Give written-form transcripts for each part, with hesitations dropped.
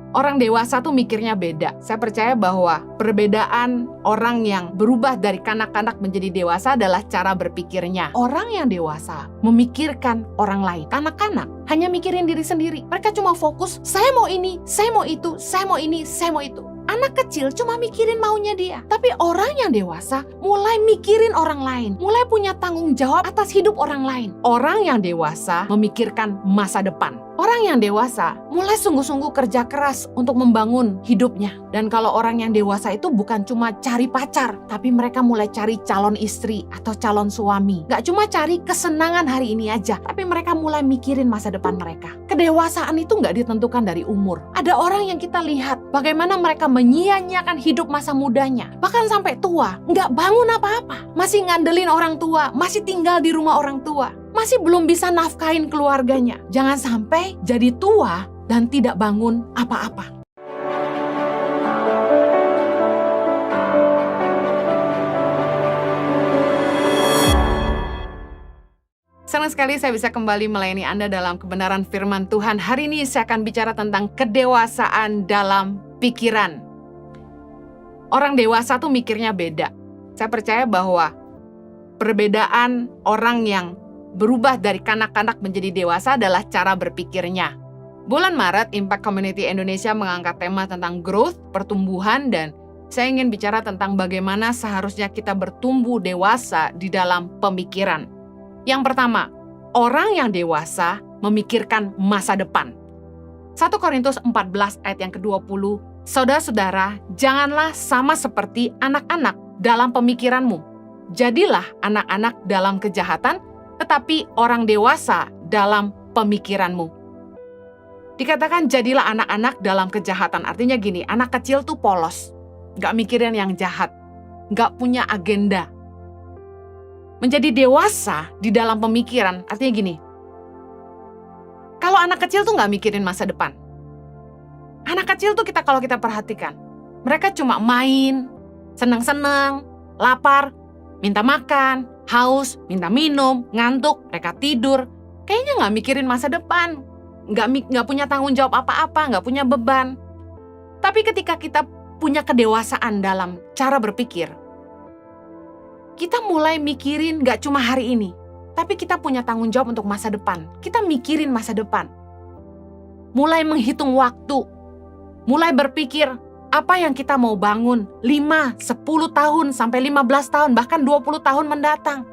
Orang dewasa tuh mikirnya beda. Saya percaya bahwa perbedaan orang yang berubah dari kanak-kanak menjadi dewasa adalah cara berpikirnya. Orang yang dewasa memikirkan orang lain. Kanak-kanak hanya mikirin diri sendiri. Mereka cuma fokus, saya mau ini, saya mau itu, saya mau ini, saya mau itu. Anak kecil cuma mikirin maunya dia. Tapi orang yang dewasa mulai mikirin orang lain. Mulai punya tanggung jawab atas hidup orang lain. Orang yang dewasa memikirkan masa depan. Orang yang dewasa mulai sungguh-sungguh kerja keras untuk membangun hidupnya. Dan kalau orang yang dewasa itu bukan cuma cari pacar, tapi mereka mulai cari calon istri atau calon suami. Gak cuma cari kesenangan hari ini aja, tapi mereka mulai mikirin masa depan mereka. Kedewasaan itu gak ditentukan dari umur. Ada orang yang kita lihat bagaimana mereka menyia-nyiakan hidup masa mudanya. Bahkan sampai tua, gak bangun apa-apa. Masih ngandelin orang tua, masih tinggal di rumah orang tua. Masih belum bisa nafkahin keluarganya. Jangan sampai jadi tua dan tidak bangun apa-apa. Senang sekali saya bisa kembali melayani Anda dalam kebenaran firman Tuhan. Hari ini saya akan bicara tentang kedewasaan dalam pikiran. Orang dewasa tuh mikirnya beda. Saya percaya bahwa perbedaan orang yang berubah dari kanak-kanak menjadi dewasa adalah cara berpikirnya. Bulan Maret, Impact Community Indonesia mengangkat tema tentang growth, pertumbuhan, dan saya ingin bicara tentang bagaimana seharusnya kita bertumbuh dewasa di dalam pemikiran. Yang pertama, orang yang dewasa memikirkan masa depan. 1 Korintus 14 ayat yang ke-20, saudara-saudara, janganlah sama seperti anak-anak dalam pemikiranmu. Jadilah anak-anak dalam kejahatan, tetapi orang dewasa dalam pemikiranmu. Dikatakan jadilah anak-anak dalam kejahatan. Artinya gini, anak kecil tuh polos. Gak mikirin yang jahat. Gak punya agenda. Menjadi dewasa di dalam pemikiran, artinya gini. Kalau anak kecil tuh gak mikirin masa depan. Anak kecil tuh kalau kita perhatikan, mereka cuma main, seneng-seneng, lapar, minta makan, haus, minta minum, ngantuk, mereka tidur. Kayaknya gak mikirin masa depan. Gak punya tanggung jawab apa-apa, gak punya beban. Tapi ketika kita punya kedewasaan dalam cara berpikir, kita mulai mikirin gak cuma hari ini, tapi kita punya tanggung jawab untuk masa depan. Kita mikirin masa depan. Mulai menghitung waktu. Mulai berpikir, apa yang kita mau bangun 5, 10 tahun, sampai 15 tahun, bahkan 20 tahun mendatang.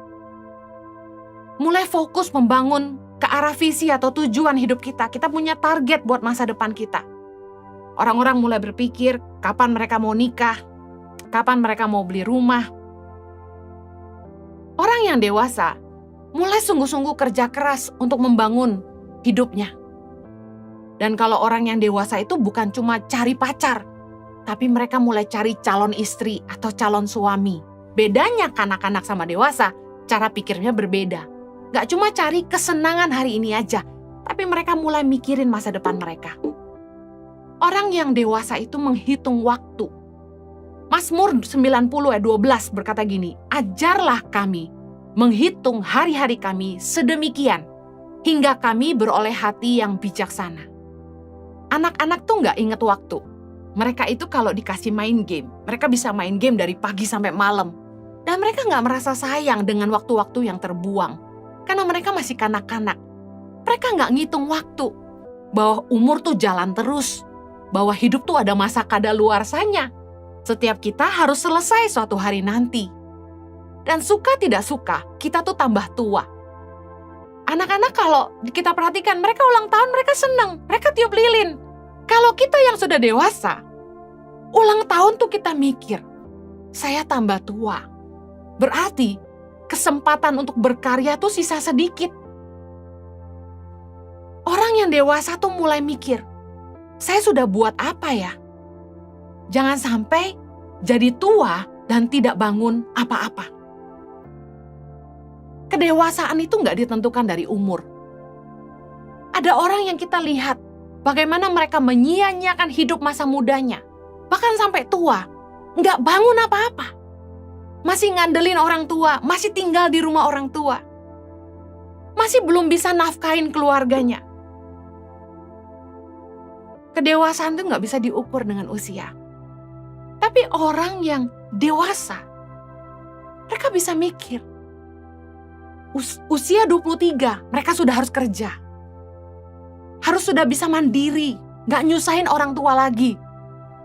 Mulai fokus membangun ke arah visi atau tujuan hidup kita. Kita punya target buat masa depan kita. Orang-orang mulai berpikir, kapan mereka mau nikah, kapan mereka mau beli rumah. Orang yang dewasa mulai sungguh-sungguh kerja keras untuk membangun hidupnya. Dan kalau orang yang dewasa itu bukan cuma cari pacar, tapi mereka mulai cari calon istri atau calon suami. Bedanya kanak-kanak sama dewasa, cara pikirnya berbeda. Gak cuma cari kesenangan hari ini aja, tapi mereka mulai mikirin masa depan mereka. Orang yang dewasa itu menghitung waktu. Mazmur 90 ayat 12 berkata gini, ajarlah kami menghitung hari-hari kami sedemikian, hingga kami beroleh hati yang bijaksana. Anak-anak tuh gak inget waktu. Mereka itu kalau dikasih main game, mereka bisa main game dari pagi sampai malam. Dan mereka gak merasa sayang dengan waktu-waktu yang terbuang. Karena mereka masih kanak-kanak. Mereka gak ngitung waktu. Bahwa umur tuh jalan terus. Bahwa hidup tuh ada masa kadaluarsanya. Setiap kita harus selesai suatu hari nanti. Dan suka tidak suka, kita tuh tambah tua. Anak-anak kalau kita perhatikan, mereka ulang tahun, mereka senang. Mereka tiup lilin. Kalau kita yang sudah dewasa, ulang tahun tuh kita mikir, saya tambah tua. Berarti kesempatan untuk berkarya tuh sisa sedikit. Orang yang dewasa tuh mulai mikir, saya sudah buat apa ya? Jangan sampai jadi tua dan tidak bangun apa-apa. Kedewasaan itu nggak ditentukan dari umur. Ada orang yang kita lihat bagaimana mereka menyia-nyiakan hidup masa mudanya. Bahkan sampai tua, nggak bangun apa-apa. Masih ngandelin orang tua, masih tinggal di rumah orang tua. Masih belum bisa nafkahin keluarganya. Kedewasaan itu nggak bisa diukur dengan usia. Tapi orang yang dewasa, mereka bisa mikir. Usia 23, mereka sudah harus kerja. Harus sudah bisa mandiri, nggak nyusahin orang tua lagi.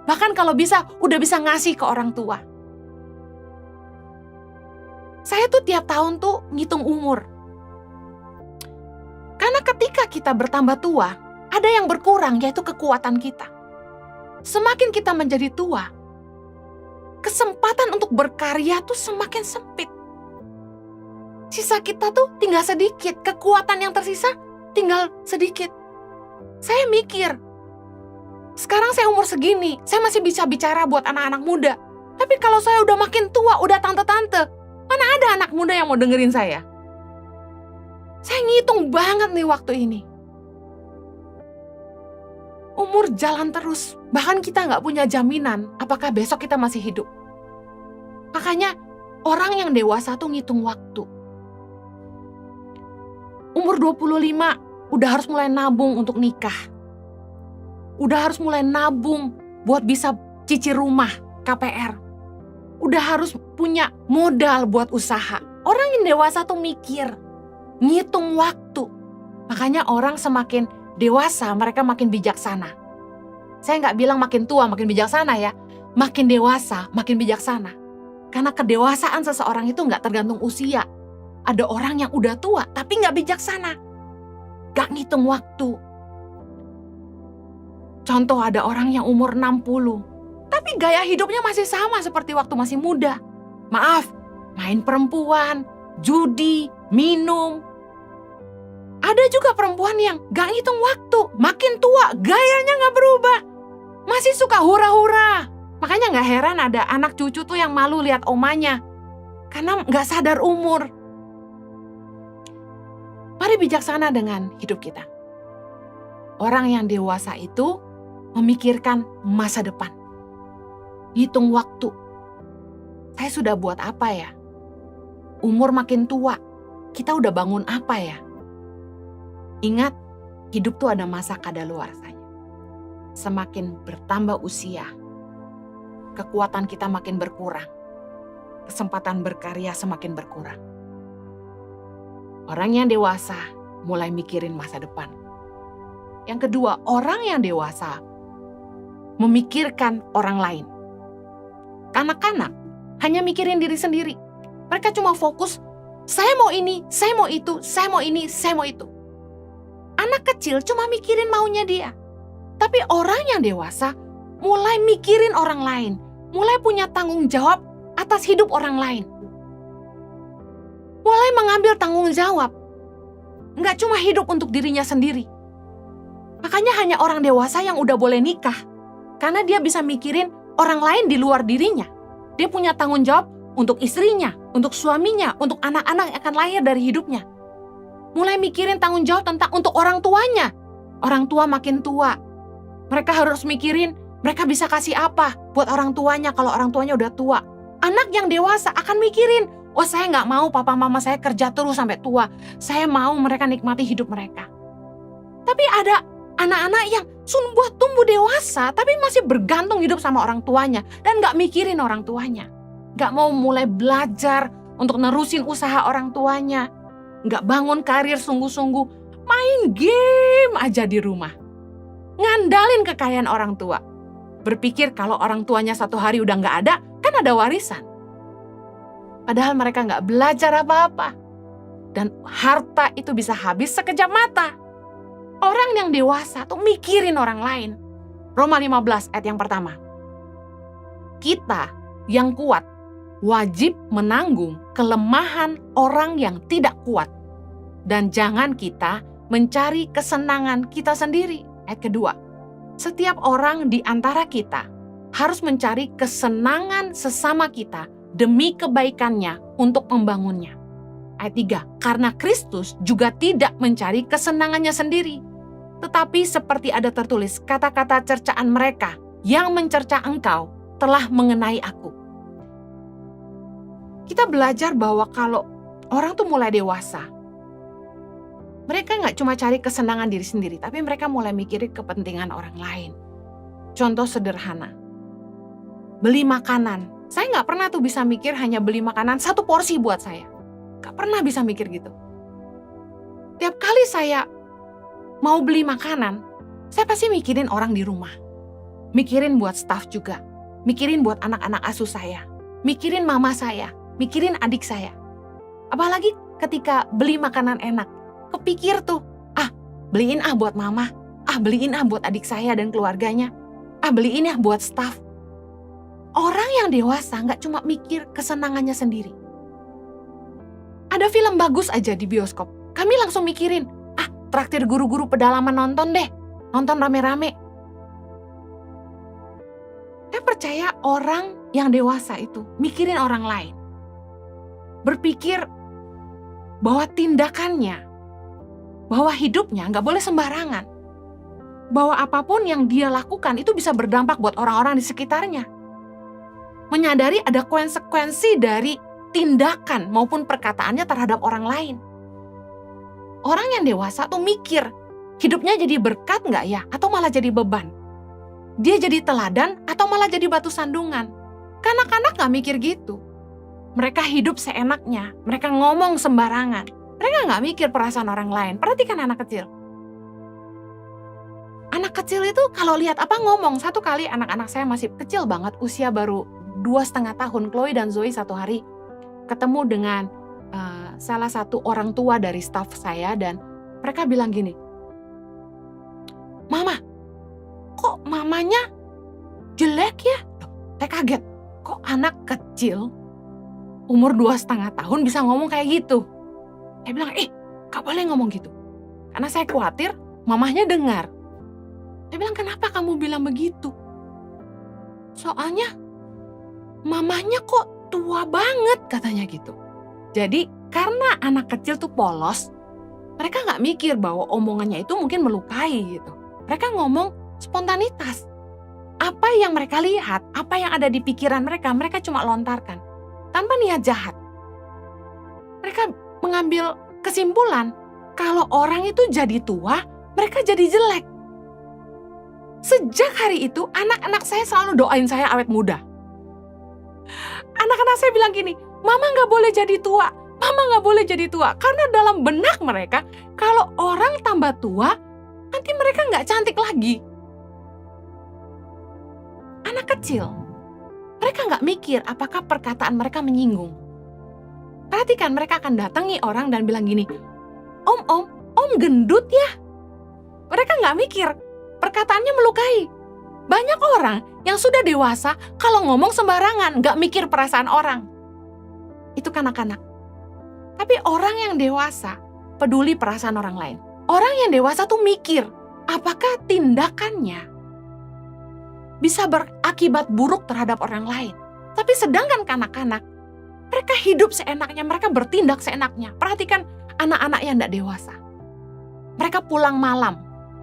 Bahkan kalau bisa, udah bisa ngasih ke orang tua. Saya tuh tiap tahun tuh ngitung umur. Karena ketika kita bertambah tua, ada yang berkurang, yaitu kekuatan kita. Semakin kita menjadi tua, kesempatan untuk berkarya tuh semakin sempit. Sisa kita tuh tinggal sedikit, kekuatan yang tersisa tinggal sedikit. Saya mikir, sekarang saya umur segini, saya masih bisa bicara buat anak-anak muda. Tapi kalau saya udah makin tua, udah tante-tante, mana ada anak muda yang mau dengerin saya? Saya ngitung banget nih waktu ini. Umur jalan terus, bahkan kita nggak punya jaminan apakah besok kita masih hidup. Makanya orang yang dewasa tuh ngitung waktu. Umur 25 udah harus mulai nabung untuk nikah. Udah harus mulai nabung buat bisa cicil rumah, KPR. Udah harus punya modal buat usaha. Orang yang dewasa tuh mikir, ngitung waktu. Makanya orang semakin dewasa, mereka makin bijaksana. Saya nggak bilang makin tua, makin bijaksana ya. Makin dewasa, makin bijaksana. Karena kedewasaan seseorang itu nggak tergantung usia. Ada orang yang udah tua, tapi nggak bijaksana. Nggak ngitung waktu. Contoh ada orang yang umur 60, tapi gaya hidupnya masih sama seperti waktu masih muda. Maaf, main perempuan, judi, minum. Ada juga perempuan yang gak ngitung waktu, makin tua gayanya gak berubah. Masih suka hura-hura. Makanya gak heran ada anak cucu tuh yang malu lihat omanya. Karena gak sadar umur. Mari bijaksana dengan hidup kita. Orang yang dewasa itu memikirkan masa depan. Hitung waktu. Saya sudah buat apa ya? Umur makin tua, kita udah bangun apa ya? Ingat, hidup tuh ada masa kadaluarsanya. Semakin bertambah usia, kekuatan kita makin berkurang. Kesempatan berkarya semakin berkurang. Orang yang dewasa mulai mikirin masa depan. Yang kedua, orang yang dewasa memikirkan orang lain. Kanak-kanak hanya mikirin diri sendiri. Mereka cuma fokus, saya mau ini, saya mau itu, saya mau ini, saya mau itu. Anak kecil cuma mikirin maunya dia. Tapi orang yang dewasa mulai mikirin orang lain. Mulai punya tanggung jawab atas hidup orang lain. Mulai mengambil tanggung jawab. Nggak cuma hidup untuk dirinya sendiri. Makanya hanya orang dewasa yang udah boleh nikah. Karena dia bisa mikirin orang lain di luar dirinya. Dia punya tanggung jawab untuk istrinya, untuk suaminya, untuk anak-anak yang akan lahir dari hidupnya. Mulai mikirin tanggung jawab untuk orang tuanya. Orang tua makin tua. Mereka harus mikirin mereka bisa kasih apa buat orang tuanya kalau orang tuanya udah tua. Anak yang dewasa akan mikirin, oh saya nggak mau papa mama saya kerja terus sampai tua. Saya mau mereka nikmati hidup mereka. Tapi ada anak-anak yang tumbuh dewasa tapi masih bergantung hidup sama orang tuanya dan nggak mikirin orang tuanya. Nggak mau mulai belajar untuk nerusin usaha orang tuanya. Nggak bangun karir sungguh-sungguh, main game aja di rumah. Ngandalin kekayaan orang tua. Berpikir kalau orang tuanya satu hari udah nggak ada, kan ada warisan. Padahal mereka nggak belajar apa-apa. Dan harta itu bisa habis sekejap mata. Orang yang dewasa tuh mikirin orang lain. Roma 15 ayat yang pertama. Kita yang kuat wajib menanggung kelemahan orang yang tidak kuat. Dan jangan kita mencari kesenangan kita sendiri. Ayat kedua, setiap orang di antara kita harus mencari kesenangan sesama kita demi kebaikannya untuk membangunnya. Ayat 3, karena Kristus juga tidak mencari kesenangannya sendiri. Tetapi seperti ada tertulis, kata-kata cercaan mereka yang mencerca engkau telah mengenai aku. Kita belajar bahwa kalau orang tuh mulai dewasa, mereka nggak cuma cari kesenangan diri sendiri, tapi mereka mulai mikirin kepentingan orang lain. contoh sederhana. Beli makanan. Saya nggak pernah tuh bisa mikir hanya beli makanan 1 porsi buat saya. Nggak pernah bisa mikir gitu. Tiap kali saya mau beli makanan, saya pasti mikirin orang di rumah. Mikirin buat staff juga. Mikirin buat anak-anak asuh saya. Mikirin mama saya. Mikirin adik saya. Apalagi ketika beli makanan enak. Kepikir tuh, beliin buat mama. Beliin buat adik saya dan keluarganya. Beliin buat staff. Orang yang dewasa nggak cuma mikir kesenangannya sendiri. Ada film bagus aja di bioskop. Kami langsung mikirin, traktir guru-guru pedalaman nonton deh. Nonton rame-rame. Saya percaya orang yang dewasa itu mikirin orang lain. Berpikir bahwa tindakannya, bahwa hidupnya nggak boleh sembarangan. Bahwa apapun yang dia lakukan itu bisa berdampak buat orang-orang di sekitarnya. Menyadari ada konsekuensi dari tindakan maupun perkataannya terhadap orang lain. Orang yang dewasa tuh mikir, hidupnya jadi berkat nggak ya? Atau malah jadi beban? Dia jadi teladan atau malah jadi batu sandungan? Kanak-kanak nggak mikir gitu. Mereka hidup seenaknya, mereka ngomong sembarangan. Mereka nggak mikir perasaan orang lain. Perhatikan anak kecil. Anak kecil itu kalau lihat apa ngomong. Satu kali anak-anak saya masih kecil banget, usia baru 2,5 tahun, Chloe dan Zoe satu hari ketemu dengan salah satu orang tua dari staf saya dan mereka bilang gini, "Mama, kok mamanya jelek ya?" Saya kaget, kok anak kecil umur 2,5 tahun bisa ngomong kayak gitu. Saya bilang, gak boleh ngomong gitu. Karena saya khawatir mamahnya dengar. Saya bilang, "Kenapa kamu bilang begitu?" "Soalnya mamahnya kok tua banget," katanya gitu. Jadi karena anak kecil tuh polos, mereka gak mikir bahwa omongannya itu mungkin melukai gitu. Mereka ngomong spontanitas. Apa yang mereka lihat, apa yang ada di pikiran mereka, mereka cuma lontarkan. Tanpa niat jahat. Mereka mengambil kesimpulan, kalau orang itu jadi tua, mereka jadi jelek. Sejak hari itu, anak-anak saya selalu doain saya awet muda. Anak-anak saya bilang gini, "Mama gak boleh jadi tua, Mama gak boleh jadi tua." Karena dalam benak mereka, kalau orang tambah tua, nanti mereka gak cantik lagi. Anak kecil, mereka gak mikir apakah perkataan mereka menyinggung. Perhatikan, mereka akan datangi orang dan bilang gini, Om gendut ya." Mereka gak mikir, perkataannya melukai. Banyak orang yang sudah dewasa, kalau ngomong sembarangan, gak mikir perasaan orang. Itu kanak-kanak. Tapi orang yang dewasa, peduli perasaan orang lain. Orang yang dewasa tuh mikir, apakah tindakannya bisa berakibat buruk terhadap orang lain. Tapi sedangkan kanak-kanak, mereka hidup seenaknya, mereka bertindak seenaknya. Perhatikan anak-anak yang tidak dewasa. Mereka pulang malam,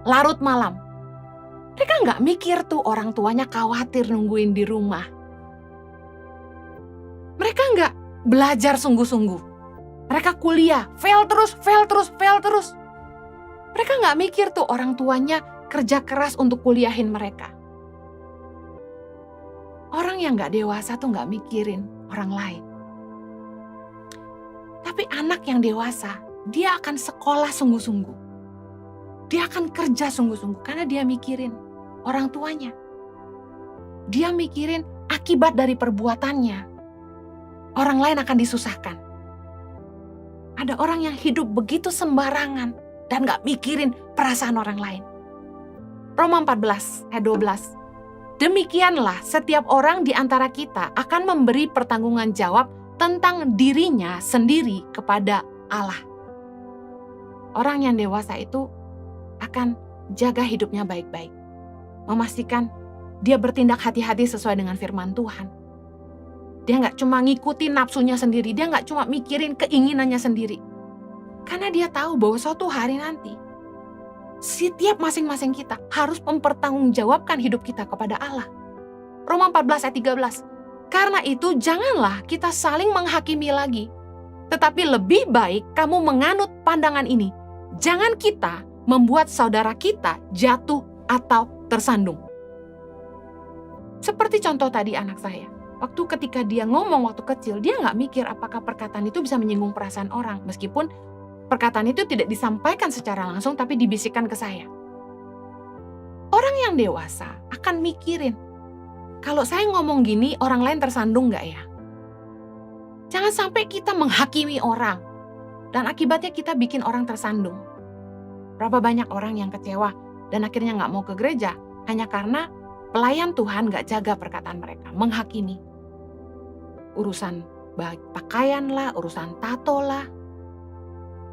larut malam. Mereka nggak mikir tuh orang tuanya khawatir nungguin di rumah. Mereka nggak belajar sungguh-sungguh. Mereka kuliah, fail terus. Mereka nggak mikir tuh orang tuanya kerja keras untuk kuliahin mereka. Orang yang nggak dewasa tuh nggak mikirin orang lain. Tapi anak yang dewasa, dia akan sekolah sungguh-sungguh. Dia akan kerja sungguh-sungguh karena dia mikirin orang tuanya. Dia mikirin akibat dari perbuatannya. Orang lain akan disusahkan. Ada orang yang hidup begitu sembarangan dan gak mikirin perasaan orang lain. Roma 14 ayat 12. Demikianlah setiap orang di antara kita akan memberi pertanggungan jawab tentang dirinya sendiri kepada Allah. Orang yang dewasa itu akan jaga hidupnya baik-baik. Memastikan dia bertindak hati-hati sesuai dengan firman Tuhan. Dia gak cuma ngikutin nafsunya sendiri, dia gak cuma mikirin keinginannya sendiri. Karena dia tahu bahwa suatu hari nanti, setiap masing-masing kita harus mempertanggungjawabkan hidup kita kepada Allah. Roma 14 ayat 13. Karena itu janganlah kita saling menghakimi lagi. Tetapi lebih baik kamu menganut pandangan ini. Jangan kita membuat saudara kita jatuh atau tersandung. Seperti contoh tadi anak saya. Waktu ketika dia ngomong waktu kecil, dia nggak mikir apakah perkataan itu bisa menyinggung perasaan orang. Meskipun perkataan itu tidak disampaikan secara langsung, tapi dibisikkan ke saya. Orang yang dewasa akan mikirin, kalau saya ngomong gini, orang lain tersandung nggak ya? Jangan sampai kita menghakimi orang, dan akibatnya kita bikin orang tersandung. Berapa banyak orang yang kecewa, dan akhirnya nggak mau ke gereja, hanya karena pelayan Tuhan nggak jaga perkataan mereka, menghakimi. Urusan pakaian lah, urusan tato lah,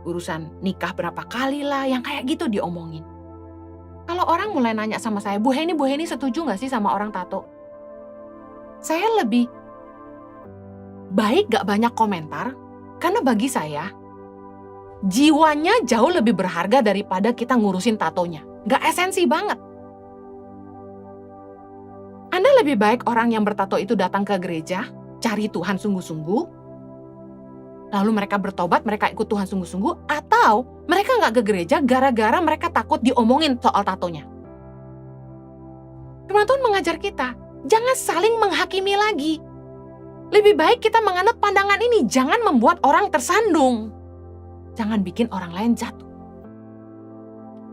urusan nikah berapa kali lah, yang kayak gitu diomongin. Kalau orang mulai nanya sama saya, Bu Heni setuju nggak sih sama orang tato? Saya lebih baik gak banyak komentar, karena bagi saya, jiwanya jauh lebih berharga daripada kita ngurusin tatonya. Gak esensi banget. Anda lebih baik orang yang bertato itu datang ke gereja, cari Tuhan sungguh-sungguh, lalu mereka bertobat, mereka ikut Tuhan sungguh-sungguh, atau mereka gak ke gereja gara-gara mereka takut diomongin soal tatonya. Firman Tuhan mengajar kita, jangan saling menghakimi lagi. Lebih baik kita menganut pandangan ini, jangan membuat orang tersandung. Jangan bikin orang lain jatuh.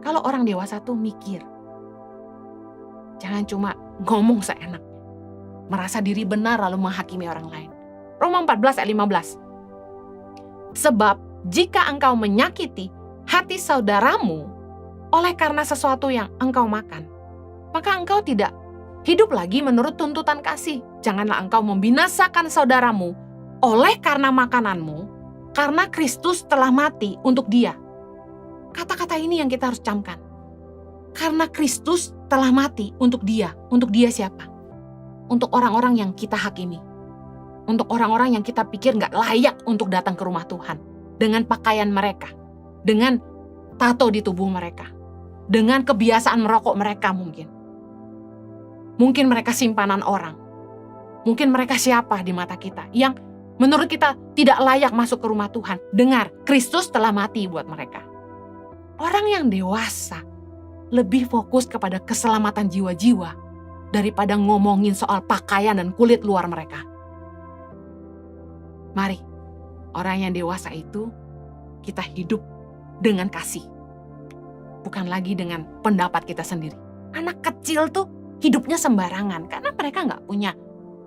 Kalau orang dewasa tuh mikir, jangan cuma ngomong seenaknya, merasa diri benar lalu menghakimi orang lain. Roma 14 ayat 15. Sebab jika engkau menyakiti hati saudaramu oleh karena sesuatu yang engkau makan, maka engkau tidak hidup lagi menurut tuntutan kasih. Janganlah engkau membinasakan saudaramu oleh karena makananmu, karena Kristus telah mati untuk dia. Kata-kata ini yang kita harus camkan. Karena Kristus telah mati untuk dia. Untuk dia siapa? Untuk orang-orang yang kita hakimi. Untuk orang-orang yang kita pikir gak layak untuk datang ke rumah Tuhan. Dengan pakaian mereka. Dengan tato di tubuh mereka. Dengan kebiasaan merokok mereka mungkin. Mungkin mereka simpanan orang. Mungkin mereka siapa di mata kita. Yang menurut kita tidak layak masuk ke rumah Tuhan. Dengar, Kristus telah mati buat mereka. Orang yang dewasa lebih fokus kepada keselamatan jiwa-jiwa daripada ngomongin soal pakaian dan kulit luar mereka. Mari, orang yang dewasa itu kita hidup dengan kasih. Bukan lagi dengan pendapat kita sendiri. Anak kecil tuh hidupnya sembarangan karena mereka gak punya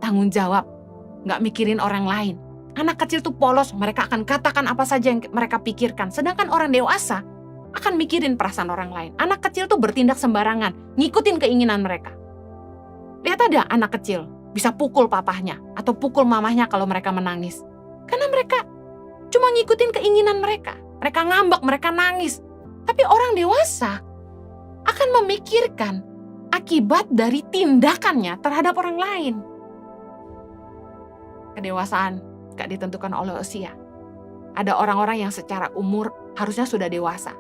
tanggung jawab, gak mikirin orang lain. Anak kecil tuh polos, mereka akan katakan apa saja yang mereka pikirkan. Sedangkan orang dewasa akan mikirin perasaan orang lain. Anak kecil tuh bertindak sembarangan, ngikutin keinginan mereka. Lihat ada anak kecil, bisa pukul papahnya atau pukul mamahnya kalau mereka menangis. Karena mereka cuma ngikutin keinginan mereka. Mereka ngambek, mereka nangis. Tapi orang dewasa akan memikirkan akibat dari tindakannya terhadap orang lain. Kedewasaan gak ditentukan oleh usia. Ada orang-orang yang secara umur harusnya sudah dewasa.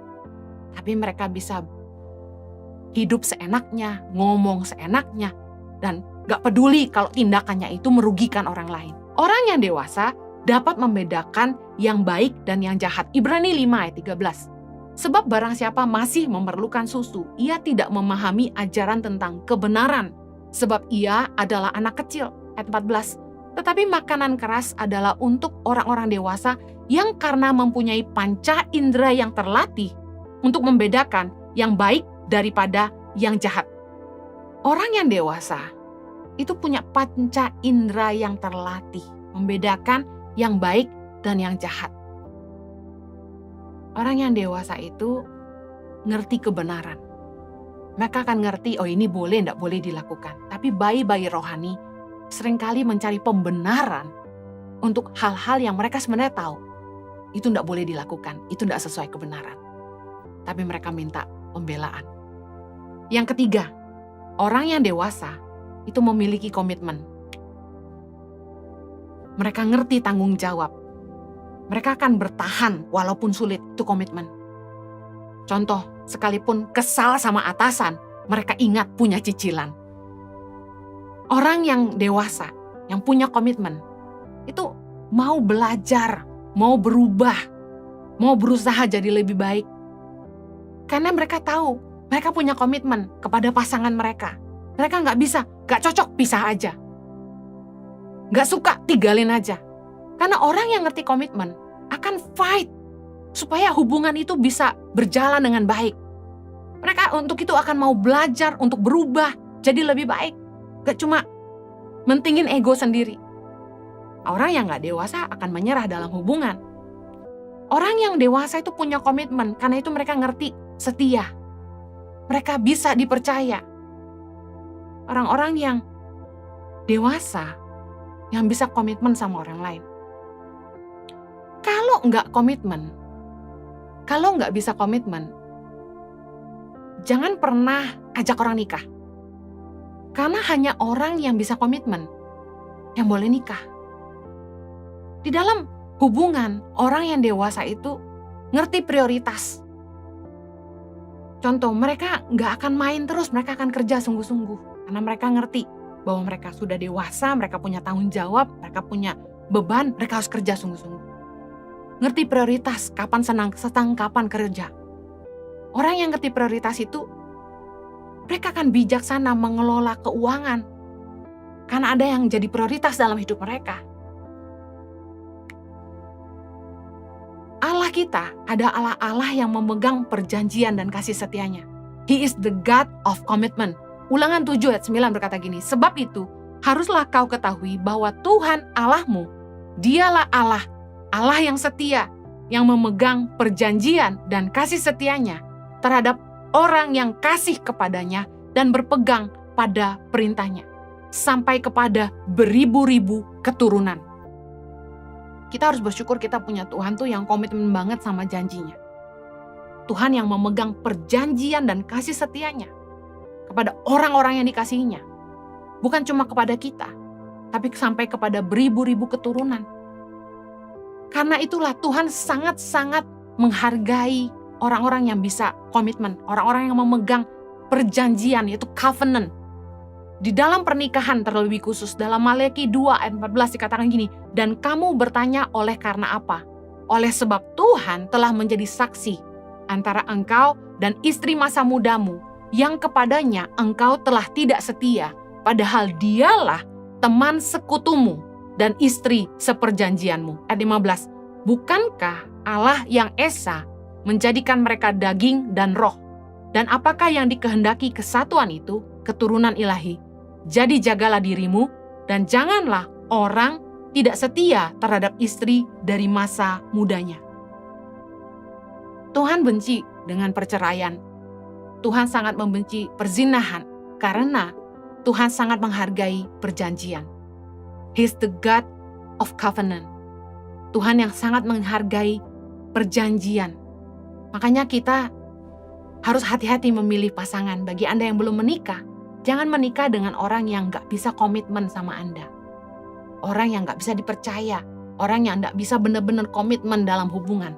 Tapi mereka bisa hidup seenaknya, ngomong seenaknya, dan gak peduli kalau tindakannya itu merugikan orang lain. Orang yang dewasa dapat membedakan yang baik dan yang jahat. Ibrani 5 ayat 13. Sebab barang siapa masih memerlukan susu, ia tidak memahami ajaran tentang kebenaran. Sebab ia adalah anak kecil. Ayat 14. Tetapi makanan keras adalah untuk orang-orang dewasa yang karena mempunyai panca indera yang terlatih untuk membedakan yang baik daripada yang jahat. Orang yang dewasa itu punya panca indera yang terlatih, membedakan yang baik dan yang jahat. Orang yang dewasa itu ngerti kebenaran. Mereka akan ngerti, oh ini boleh, enggak boleh dilakukan. Tapi bayi-bayi rohani seringkali mencari pembenaran untuk hal-hal yang mereka sebenarnya tahu. Itu enggak boleh dilakukan, itu enggak sesuai kebenaran. Tapi mereka minta pembelaan. Yang ketiga, orang yang dewasa itu memiliki komitmen. Mereka ngerti tanggung jawab. Mereka akan bertahan walaupun sulit, itu komitmen. Contoh, sekalipun kesal sama atasan, mereka ingat punya cicilan. Orang yang dewasa, yang punya komitmen, itu mau belajar, mau berubah, mau berusaha jadi lebih baik. Karena mereka tahu, mereka punya komitmen kepada pasangan mereka. Mereka nggak bisa, nggak cocok, pisah aja. Nggak suka, tinggalin aja. Karena orang yang ngerti komitmen akan fight supaya hubungan itu bisa berjalan dengan baik. Mereka untuk itu akan mau belajar untuk berubah jadi lebih baik. Gak cuma mentingin ego sendiri. Orang yang gak dewasa akan menyerah dalam hubungan. Orang yang dewasa itu punya komitmen, karena itu mereka ngerti setia. Mereka bisa dipercaya. Orang-orang yang dewasa, yang bisa komitmen sama orang lain. Kalau nggak komitmen, kalau nggak bisa komitmen, jangan pernah ajak orang nikah. Karena hanya orang yang bisa komitmen yang boleh nikah. Di dalam hubungan, orang yang dewasa itu ngerti prioritas. Contoh, mereka nggak akan main terus, mereka akan kerja sungguh-sungguh. Karena mereka ngerti bahwa mereka sudah dewasa, mereka punya tanggung jawab, mereka punya beban, mereka harus kerja sungguh-sungguh. Ngerti prioritas, kapan senang, kapan kerja. Orang yang ngerti prioritas itu, mereka akan bijaksana mengelola keuangan. Karena ada yang jadi prioritas dalam hidup mereka. Allah kita ada Allah yang memegang perjanjian dan kasih setianya. He is the God of commitment. Ulangan 7 ayat 9 berkata gini, sebab itu haruslah kau ketahui bahwa Tuhan Allahmu, dialah Allah, Allah yang setia, yang memegang perjanjian dan kasih setianya terhadap orang yang kasih kepadanya dan berpegang pada perintahnya, sampai kepada beribu-ribu keturunan. Kita harus bersyukur kita punya Tuhan tuh yang komitmen banget sama janjinya. Tuhan yang memegang perjanjian dan kasih setianya kepada orang-orang yang dikasihinya. Bukan cuma kepada kita, tapi sampai kepada beribu-ribu keturunan. Karena itulah Tuhan sangat-sangat menghargai orang-orang yang bisa komitmen, orang-orang yang memegang perjanjian, yaitu covenant. Di dalam pernikahan terlebih khusus, dalam Maleakhi 2 ayat 14 dikatakan gini, dan kamu bertanya oleh karena apa? Oleh sebab Tuhan telah menjadi saksi antara engkau dan istri masa mudamu, yang kepadanya engkau telah tidak setia, padahal dialah teman sekutumu dan istri seperjanjianmu. Ayat 15, bukankah Allah yang esa menjadikan mereka daging dan roh? Dan apakah yang dikehendaki kesatuan itu? Keturunan ilahi. Jadi jagalah dirimu dan janganlah orang tidak setia terhadap istri dari masa mudanya. Tuhan benci dengan perceraian. Tuhan sangat membenci perzinahan karena Tuhan sangat menghargai perjanjian. He's the God of covenant. Tuhan yang sangat menghargai perjanjian. Makanya kita harus hati-hati memilih pasangan. Bagi Anda yang belum menikah, jangan menikah dengan orang yang gak bisa komitmen sama Anda. Orang yang gak bisa dipercaya. Orang yang gak bisa benar-benar komitmen dalam hubungan.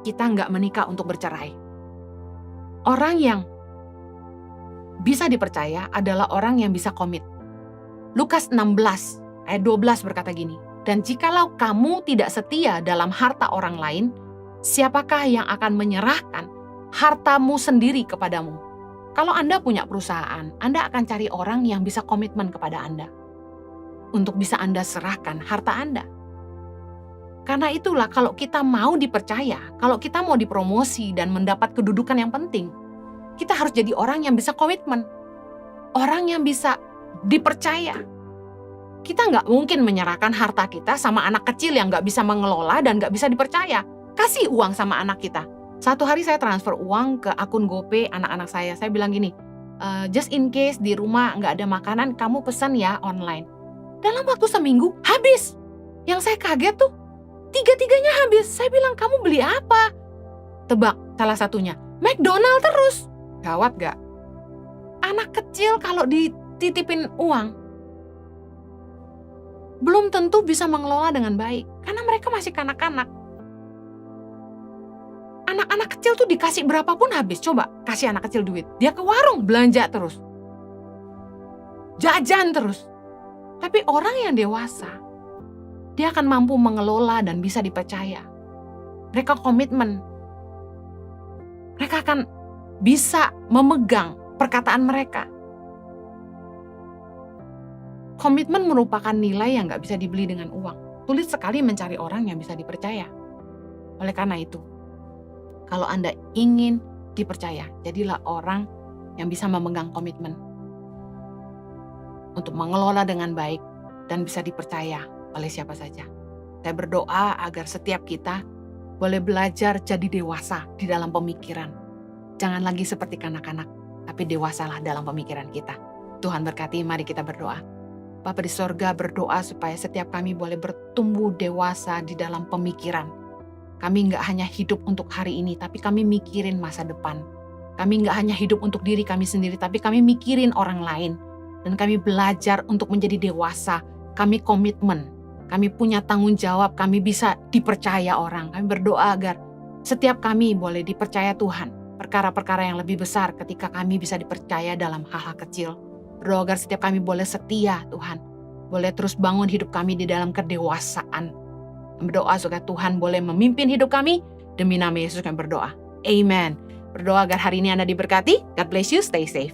Kita gak menikah untuk bercerai. Orang yang bisa dipercaya adalah orang yang bisa komit. Lukas 16 ayat 12 berkata gini, dan jikalau kamu tidak setia dalam harta orang lain, siapakah yang akan menyerahkan hartamu sendiri kepadamu? Kalau Anda punya perusahaan, Anda akan cari orang yang bisa komitmen kepada Anda untuk bisa Anda serahkan harta Anda. Karena itulah kalau kita mau dipercaya, kalau kita mau dipromosi dan mendapat kedudukan yang penting, kita harus jadi orang yang bisa komitmen, orang yang bisa dipercaya. Kita nggak mungkin menyerahkan harta kita sama anak kecil yang nggak bisa mengelola dan nggak bisa dipercaya. Kasih uang sama anak kita. Satu hari saya transfer uang ke akun GoPay anak-anak saya. Saya bilang gini, just in case di rumah nggak ada makanan, kamu pesan ya online. Dalam waktu seminggu, habis. Yang saya kaget tuh, tiga-tiganya habis. Saya bilang, kamu beli apa? Tebak, salah satunya, McDonald terus. Gawat gak? Anak kecil kalau dititipin uang, belum tentu bisa mengelola dengan baik. Karena mereka masih kanak-kanak. Anak-anak kecil tuh dikasih berapapun habis. Coba kasih anak kecil duit. Dia ke warung belanja terus. Jajan terus. Tapi orang yang dewasa, dia akan mampu mengelola dan bisa dipercaya. Mereka komitmen. Mereka akan bisa memegang perkataan mereka. Komitmen merupakan nilai yang gak bisa dibeli dengan uang. Sulit sekali mencari orang yang bisa dipercaya. Oleh karena itu, kalau Anda ingin dipercaya, jadilah orang yang bisa memegang komitmen untuk mengelola dengan baik dan bisa dipercaya oleh siapa saja. Saya berdoa agar setiap kita boleh belajar jadi dewasa di dalam pemikiran. Jangan lagi seperti kanak-kanak, tapi dewasalah dalam pemikiran kita. Tuhan berkati, mari kita berdoa. Bapa di sorga, berdoa supaya setiap kami boleh bertumbuh dewasa di dalam pemikiran. Kami nggak hanya hidup untuk hari ini, tapi kami mikirin masa depan. Kami nggak hanya hidup untuk diri kami sendiri, tapi kami mikirin orang lain. Dan kami belajar untuk menjadi dewasa. Kami komitmen, kami punya tanggung jawab, kami bisa dipercaya orang. Kami berdoa agar setiap kami boleh dipercaya Tuhan. Perkara-perkara yang lebih besar ketika kami bisa dipercaya dalam hal-hal kecil. Berdoa agar setiap kami boleh setia Tuhan. Boleh terus bangun hidup kami di dalam kedewasaan. Berdoa supaya Tuhan boleh memimpin hidup kami. Demi nama Yesus kami berdoa. Amen. Berdoa agar hari ini Anda diberkati. God bless you, stay safe.